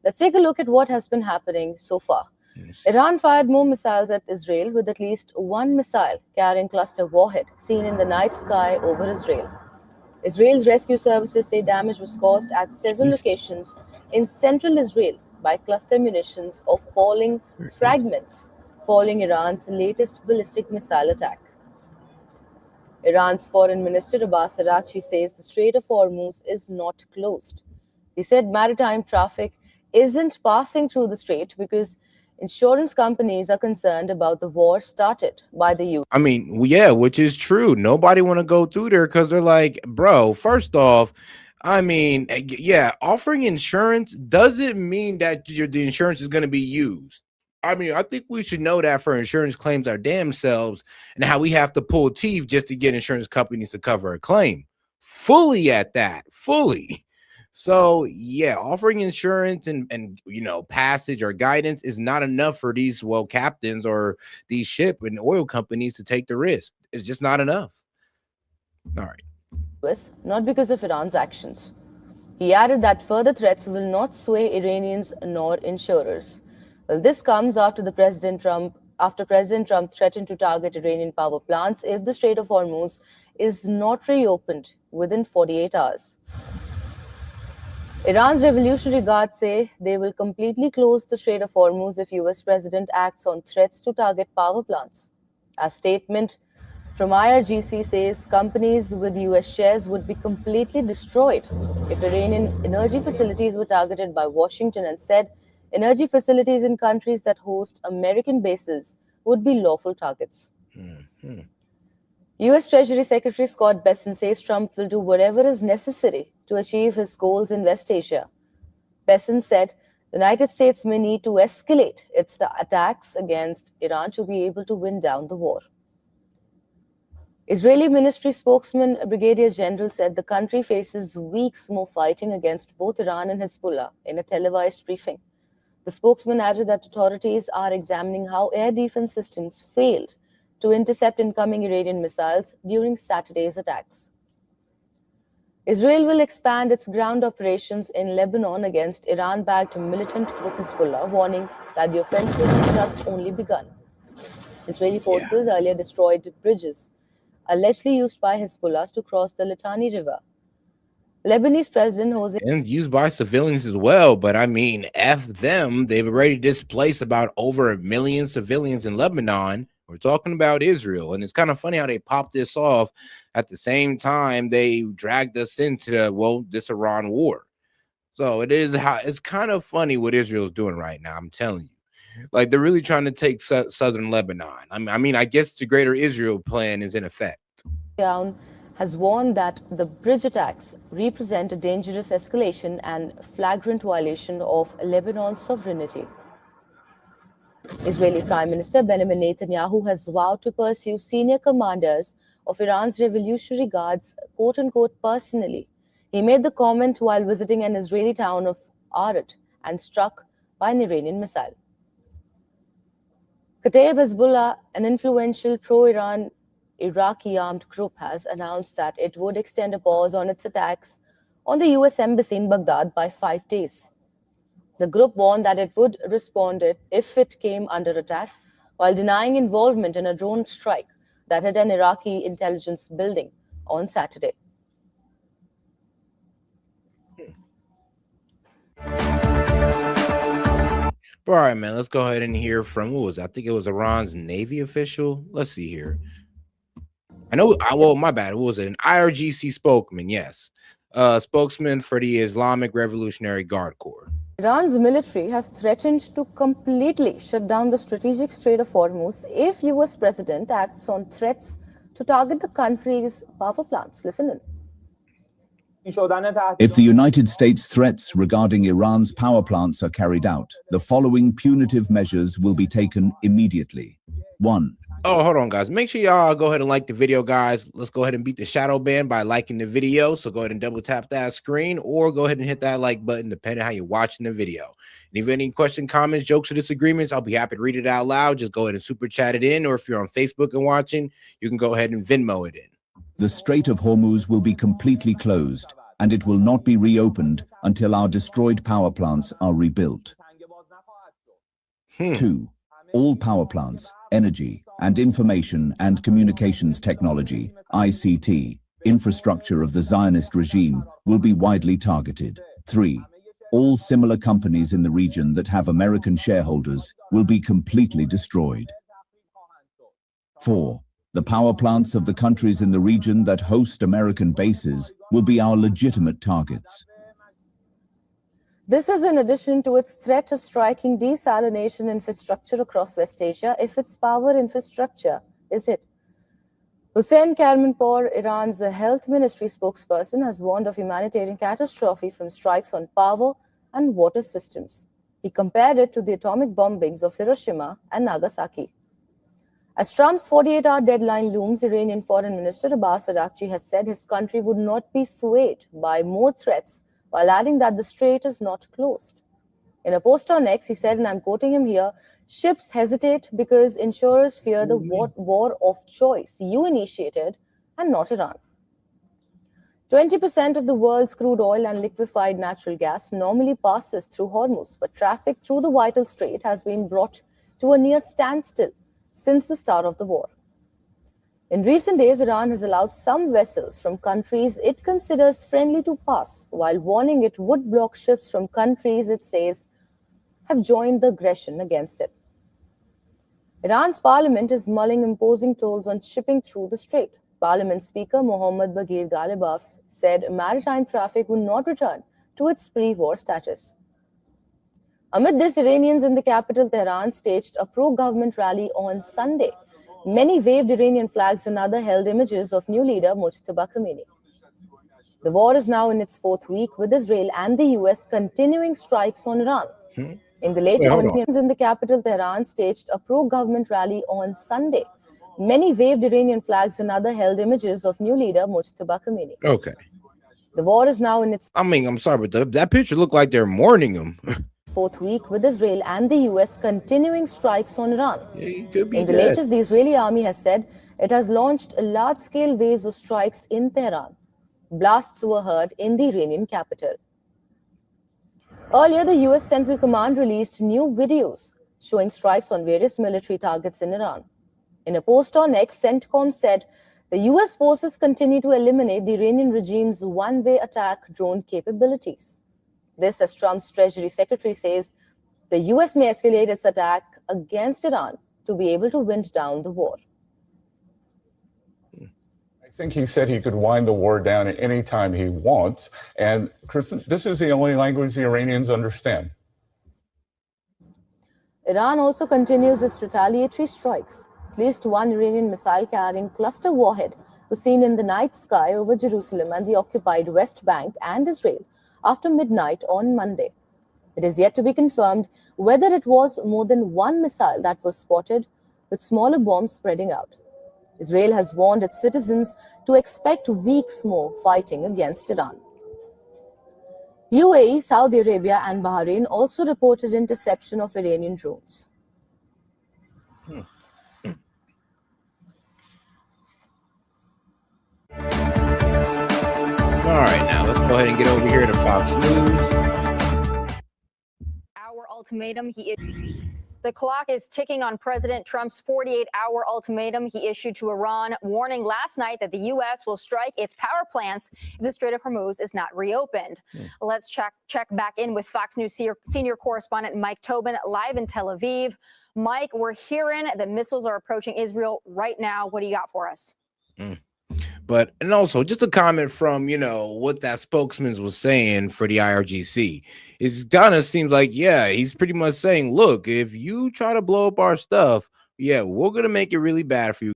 Let's take a look at what has been happening so far. Iran fired more missiles at Israel, with at least one missile carrying cluster warhead seen in the night sky over Israel. Israel's rescue services say damage was caused at several locations in central Israel by cluster munitions or falling fragments following Iran's latest ballistic missile attack. Iran's Foreign Minister Abbas Araghchi says the Strait of Hormuz is not closed. He said maritime traffic isn't passing through the strait because insurance companies are concerned about the war started by the U.S. I mean, yeah, which is true. Nobody want to go through there because they're like, bro, first off, I mean, yeah, offering insurance doesn't mean that the insurance is going to be used. I mean, I think we should know that for insurance claims our damn selves and how we have to pull teeth just to get insurance companies to cover a claim. Fully at that, fully. So yeah, offering insurance and you know, passage or guidance is not enough for these captains or these ship and oil companies to take the risk. It's just not enough. All right. Not because of Iran's actions. He added that further threats will not sway Iranians nor insurers. Well, this comes after President Trump threatened to target Iranian power plants if the Strait of Hormuz is not reopened within 48 hours. Iran's Revolutionary Guard say they will completely close the Strait of Hormuz if US President acts on threats to target power plants. A statement from IRGC says companies with US shares would be completely destroyed if Iranian energy facilities were targeted by Washington, and said energy facilities in countries that host American bases would be lawful targets. US Treasury Secretary Scott Bessent says Trump will do whatever is necessary to achieve his goals in West Asia. Bessent said the United States may need to escalate its attacks against Iran to be able to win down the war. Israeli military spokesman Brigadier General said the country faces weeks more fighting against both Iran and Hezbollah in a televised briefing. The spokesman added that authorities are examining how air defense systems failed to intercept incoming Iranian missiles during Saturday's attacks. Israel will expand its ground operations in Lebanon against Iran-backed militant group Hezbollah, warning that the offensive has just only begun. Israeli forces earlier destroyed bridges allegedly used by Hezbollah to cross the Litani River. Lebanese President Jose... And used by civilians as well, but I mean, F them. They've already displaced about over 1 million civilians in Lebanon. We're talking about Israel, and it's kind of funny how they popped this off at the same time they dragged us into, this Iran war. So it's kind of funny what Israel's doing right now, I'm telling you. Like, they're really trying to take southern Lebanon. I mean, I guess the Greater Israel plan is in effect. Has warned that the bridge attacks represent a dangerous escalation and flagrant violation of Lebanon's sovereignty. Israeli Prime Minister Benjamin Netanyahu has vowed to pursue senior commanders of Iran's Revolutionary Guards, quote-unquote, personally. He made the comment while visiting an Israeli town of Arad and struck by an Iranian missile. Kataib Hezbollah, an influential pro-Iran Iraqi armed group, has announced that it would extend a pause on its attacks on the US Embassy in Baghdad by 5 days. The group warned that it would respond if it came under attack, while denying involvement in a drone strike that hit an Iraqi intelligence building on Saturday. All right, man, let's go ahead and hear from, I think it was Iran's Navy official. Let's see here. My bad. What was it? An IRGC spokesman, yes. Spokesman for the Islamic Revolutionary Guard Corps. Iran's military has threatened to completely shut down the strategic Strait of Hormuz if US president acts on threats to target the country's power plants. Listen in. If the United States threats regarding Iran's power plants are carried out, the following punitive measures will be taken immediately. 1. Oh, hold on, guys. Make sure y'all go ahead and like the video, guys. Let's go ahead and beat the shadow ban by liking the video. So go ahead and double tap that screen, or go ahead and hit that like button, depending on how you're watching the video. And if you have any questions, comments, jokes, or disagreements, I'll be happy to read it out loud. Just go ahead and super chat it in, or if you're on Facebook and watching, you can go ahead and Venmo it in. The Strait of Hormuz will be completely closed. and it will not be reopened until our destroyed power plants are rebuilt. 2. All power plants, energy, and information and communications technology, ICT, infrastructure of the Zionist regime will be widely targeted. 3. All similar companies in the region that have American shareholders will be completely destroyed. 4. The power plants of the countries in the region that host American bases will be our legitimate targets. This is in addition to its threat of striking desalination infrastructure across West Asia if its power infrastructure is hit. Hussein Karmanpour, Iran's health ministry spokesperson, has warned of humanitarian catastrophe from strikes on power and water systems. He compared it to the atomic bombings of Hiroshima and Nagasaki. As Trump's 48-hour deadline looms, Iranian Foreign Minister Abbas Araghchi has said his country would not be swayed by more threats, while adding that the strait is not closed. In a post on X, he said, and I'm quoting him here, "Ships hesitate because insurers fear the war of choice you initiated and not Iran." 20% of the world's crude oil and liquefied natural gas normally passes through Hormuz, but traffic through the vital strait has been brought to a near standstill since the start of the war. In recent days, Iran has allowed some vessels from countries it considers friendly to pass, while warning it would block ships from countries it says have joined the aggression against it. Iran's parliament is mulling imposing tolls on shipping through the strait. Parliament Speaker Mohammad Baghir Ghalibaf said maritime traffic would not return to its pre-war status. Amid this, Iranians in the capital Tehran staged a pro-government rally on Sunday. Many waved Iranian flags and other held images of new leader Mujtaba Khomeini. The war is now in its fourth week, with Israel and the US continuing strikes on Iran. In the late Iranians in the capital Tehran staged a pro-government rally on Sunday. Many waved Iranian flags and other held images of new leader Mujtaba Khomeini. Okay. The war is now in its I'm sorry, but that picture looked like they're mourning him. fourth week, with Israel and the US continuing strikes on Iran. Yeah, he could be In the dead. latest, the Israeli army has said it has launched large-scale waves of strikes in Tehran. Blasts were heard in the Iranian capital. Earlier, the US Central Command released new videos showing strikes on various military targets in Iran. In a post on X, CENTCOM said the US forces continue to eliminate the Iranian regime's one-way attack drone capabilities. This, as Trump's Treasury Secretary says, the US may escalate its attack against Iran to be able to wind down the war. I think he said he could wind the war down at any time he wants. And Kristen, this is the only language the Iranians understand. Iran also continues its retaliatory strikes. At least one Iranian missile-carrying cluster warhead was seen in the night sky over Jerusalem and the occupied West Bank and Israel after midnight on Monday. It is yet to be confirmed whether it was more than one missile that was spotted, with smaller bombs spreading out. Israel has warned its citizens to expect weeks more fighting against Iran. UAE, Saudi Arabia and Bahrain also reported interception of Iranian drones. All right, now let's go ahead and get over here to Fox News. Our ultimatum the clock is ticking on President Trump's 48-hour ultimatum he issued to Iran, warning last night that the U.S. will strike its power plants if the Strait of Hormuz is not reopened. Let's check back in with Fox News senior correspondent Mike Tobin live in Tel Aviv. Mike, we're hearing that missiles are approaching Israel right now. What do you got for us? But, and also just a comment from, what that spokesman was saying for the IRGC. It kind of seems like, yeah, he's pretty much saying, look, if you try to blow up our stuff, yeah, we're going to make it really bad for you.